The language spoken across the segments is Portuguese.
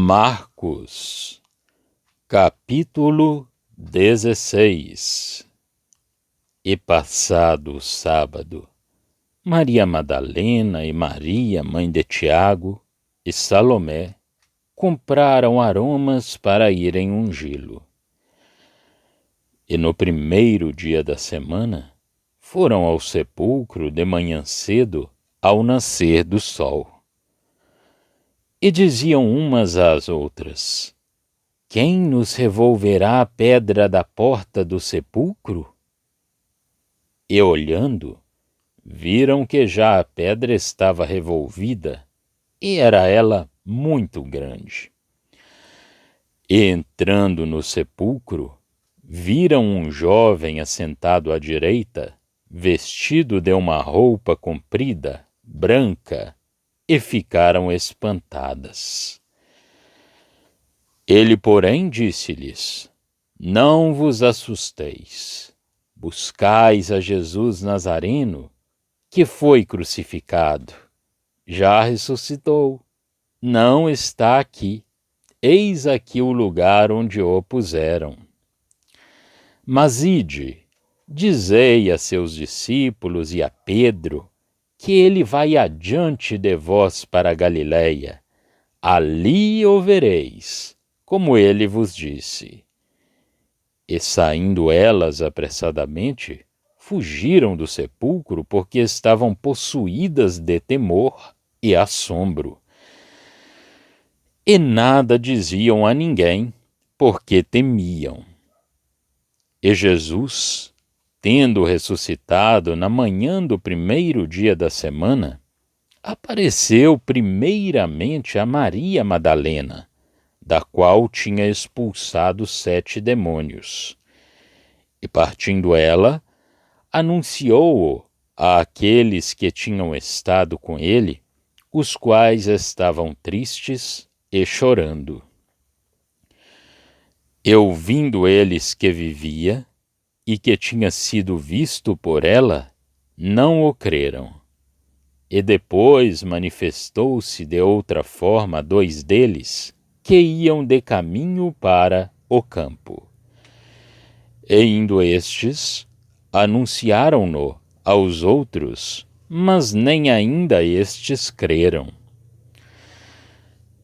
Marcos, capítulo 16. E passado o sábado, Maria Madalena e Maria, mãe de Tiago, e Salomé compraram aromas para irem ungí-lo. E no primeiro dia da semana, foram ao sepulcro de manhã cedo, ao nascer do sol. E diziam umas às outras: Quem nos revolverá a pedra da porta do sepulcro? E olhando, viram que já a pedra estava revolvida, e era ela muito grande. E entrando no sepulcro, viram um jovem assentado à direita, vestido de uma roupa comprida, branca, e ficaram espantadas. Ele, porém, disse-lhes: Não vos assusteis. Buscais a Jesus Nazareno, que foi crucificado. Já ressuscitou. Não está aqui. Eis aqui o lugar onde o puseram. Mas ide, dizei a seus discípulos e a Pedro, que ele vai adiante de vós para a Galiléia. Ali o vereis, como ele vos disse. E saindo elas apressadamente, fugiram do sepulcro porque estavam possuídas de temor e assombro. E nada diziam a ninguém, porque temiam. E Jesus, tendo ressuscitado na manhã do primeiro dia da semana, apareceu primeiramente a Maria Madalena, da qual tinha expulsado 7 demônios. E partindo ela, anunciou-o àqueles que tinham estado com ele, os quais estavam tristes e chorando. E ouvindo eles que vivia, e que tinha sido visto por ela, não o creram. E depois manifestou-se de outra forma a 2 deles, que iam de caminho para o campo. E indo estes, anunciaram-no aos outros, mas nem ainda estes creram.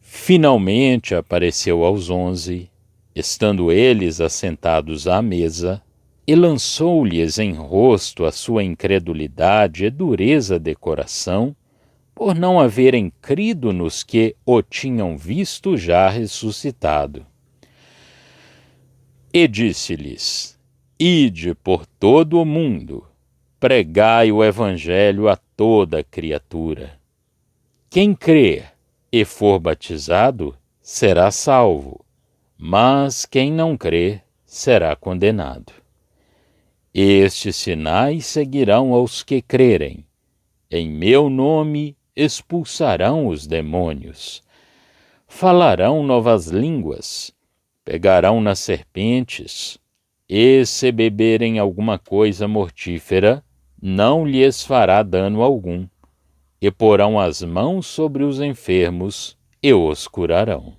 Finalmente apareceu aos 11, estando eles assentados à mesa, e lançou-lhes em rosto a sua incredulidade e dureza de coração, por não haverem crido nos que o tinham visto já ressuscitado. E disse-lhes: Ide por todo o mundo, pregai o evangelho a toda criatura. Quem crer e for batizado será salvo, mas quem não crer será condenado. Estes sinais seguirão aos que crerem. Em meu nome expulsarão os demônios. Falarão novas línguas. Pegarão nas serpentes. E se beberem alguma coisa mortífera, não lhes fará dano algum. E porão as mãos sobre os enfermos e os curarão.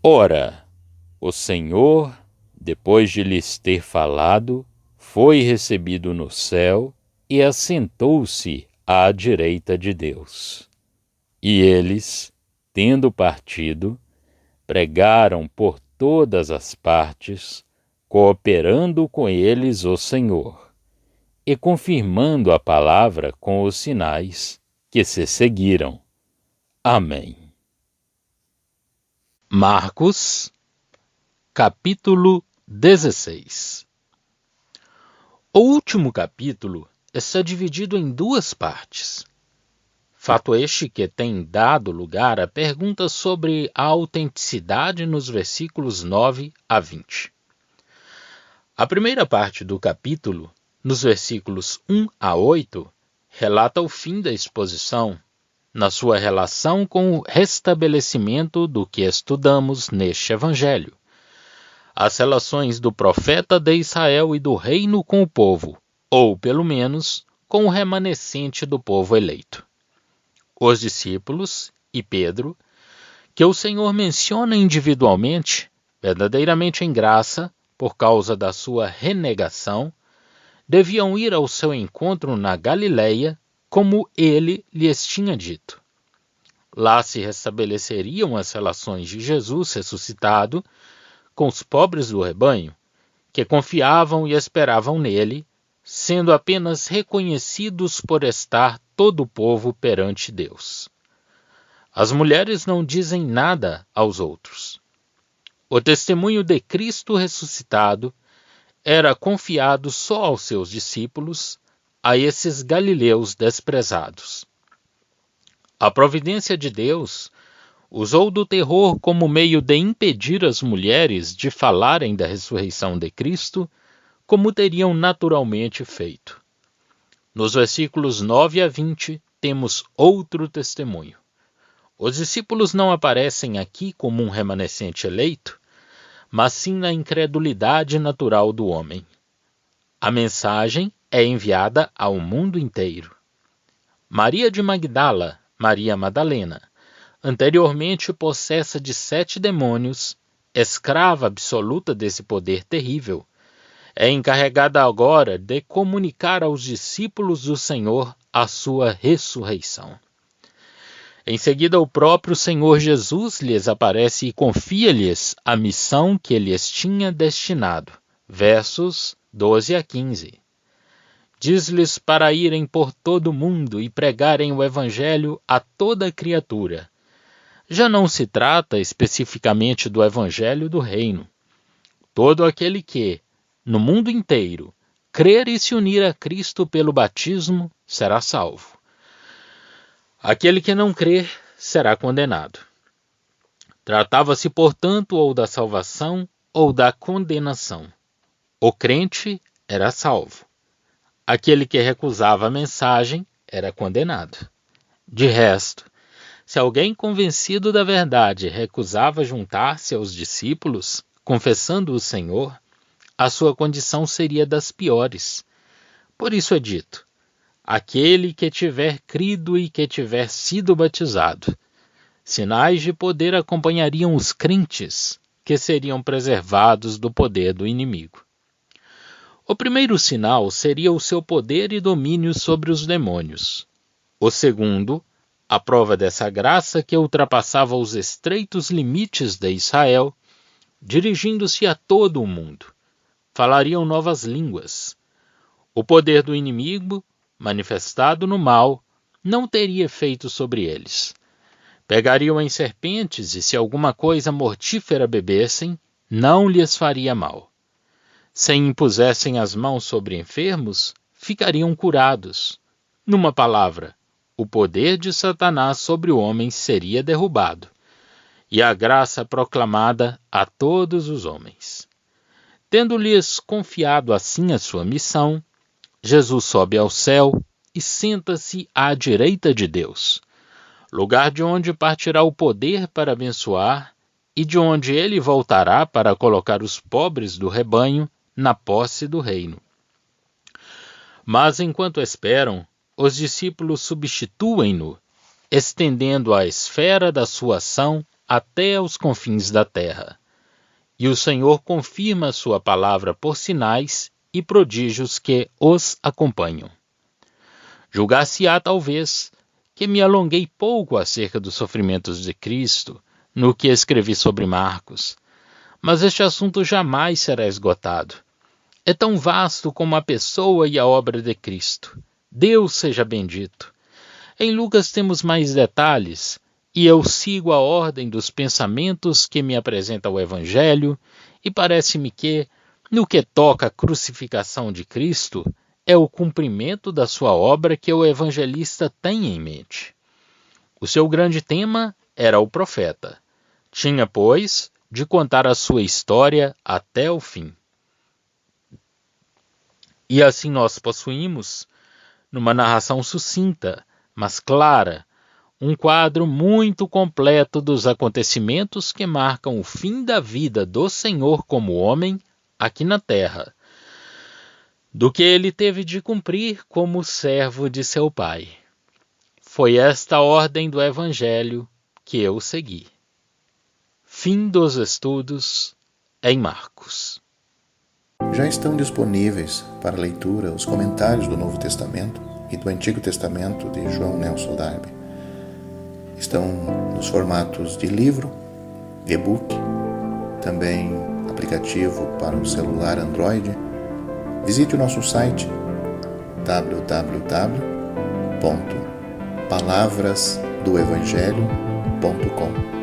Ora, o Senhor, depois de lhes ter falado, foi recebido no céu e assentou-se à direita de Deus. E eles, tendo partido, pregaram por todas as partes, cooperando com eles o Senhor, e confirmando a palavra com os sinais que se seguiram. Amém. Marcos, capítulo 16. O último capítulo está dividido em 2 partes. Fato este que tem dado lugar a perguntas sobre a autenticidade nos versículos 9 a 20. A primeira parte do capítulo, nos versículos 1 a 8, relata o fim da exposição, na sua relação com o restabelecimento do que estudamos neste Evangelho. As relações do profeta de Israel e do reino com o povo, ou, pelo menos, com o remanescente do povo eleito. Os discípulos e Pedro, que o Senhor menciona individualmente, verdadeiramente em graça, por causa da sua renegação, deviam ir ao seu encontro na Galileia, como ele lhes tinha dito. Lá se restabeleceriam as relações de Jesus ressuscitado com os pobres do rebanho, que confiavam e esperavam nele, sendo apenas reconhecidos por estar todo o povo perante Deus. As mulheres não dizem nada aos outros. O testemunho de Cristo ressuscitado era confiado só aos seus discípulos, a esses galileus desprezados. A providência de Deus usou do terror como meio de impedir as mulheres de falarem da ressurreição de Cristo, como teriam naturalmente feito. Nos versículos 9 a 20, temos outro testemunho. Os discípulos não aparecem aqui como um remanescente eleito, mas sim na incredulidade natural do homem. A mensagem é enviada ao mundo inteiro. Maria de Magdala, Maria Madalena, anteriormente possessa de 7 demônios, escrava absoluta desse poder terrível, é encarregada agora de comunicar aos discípulos do Senhor a sua ressurreição. Em seguida, o próprio Senhor Jesus lhes aparece e confia-lhes a missão que lhes tinha destinado. Versos 12 a 15. Diz-lhes para irem por todo o mundo e pregarem o Evangelho a toda criatura. Já não se trata especificamente do Evangelho do Reino. Todo aquele que, no mundo inteiro, crer e se unir a Cristo pelo batismo, será salvo. Aquele que não crer será condenado. Tratava-se, portanto, ou da salvação ou da condenação. O crente era salvo. Aquele que recusava a mensagem era condenado. De resto, se alguém convencido da verdade recusava juntar-se aos discípulos, confessando o Senhor, a sua condição seria das piores. Por isso é dito: aquele que tiver crido e que tiver sido batizado. Sinais de poder acompanhariam os crentes, que seriam preservados do poder do inimigo. O primeiro sinal seria o seu poder e domínio sobre os demônios. O segundo, a prova dessa graça que ultrapassava os estreitos limites de Israel, dirigindo-se a todo o mundo. Falariam novas línguas. O poder do inimigo, manifestado no mal, não teria efeito sobre eles. Pegariam em serpentes e se alguma coisa mortífera bebessem, não lhes faria mal. Se impusessem as mãos sobre enfermos, ficariam curados. Numa palavra, o poder de Satanás sobre o homem seria derrubado, e a graça proclamada a todos os homens. Tendo-lhes confiado assim a sua missão, Jesus sobe ao céu e senta-se à direita de Deus, lugar de onde partirá o poder para abençoar e de onde ele voltará para colocar os pobres do rebanho na posse do reino. Mas enquanto esperam, os discípulos substituem-no, estendendo a esfera da sua ação até aos confins da terra. E o Senhor confirma a sua palavra por sinais e prodígios que os acompanham. Julgar-se-á, talvez, que me alonguei pouco acerca dos sofrimentos de Cristo no que escrevi sobre Marcos, mas este assunto jamais será esgotado. É tão vasto como a pessoa e a obra de Cristo. Deus seja bendito. Em Lucas temos mais detalhes, e eu sigo a ordem dos pensamentos que me apresenta o Evangelho, e parece-me que, no que toca à crucificação de Cristo, é o cumprimento da sua obra que o evangelista tem em mente. O seu grande tema era o profeta. Tinha, pois, de contar a sua história até o fim. E assim nós possuímos, numa narração sucinta, mas clara, um quadro muito completo dos acontecimentos que marcam o fim da vida do Senhor como homem aqui na terra, do que ele teve de cumprir como servo de seu Pai. Foi esta a ordem do Evangelho que eu segui. Fim dos estudos em Marcos. Já estão disponíveis para leitura os comentários do Novo Testamento e do Antigo Testamento de João Nelson Darby. Estão nos formatos de livro, e-book, também aplicativo para o celular Android. Visite o nosso site www.palavrasdoevangelho.com.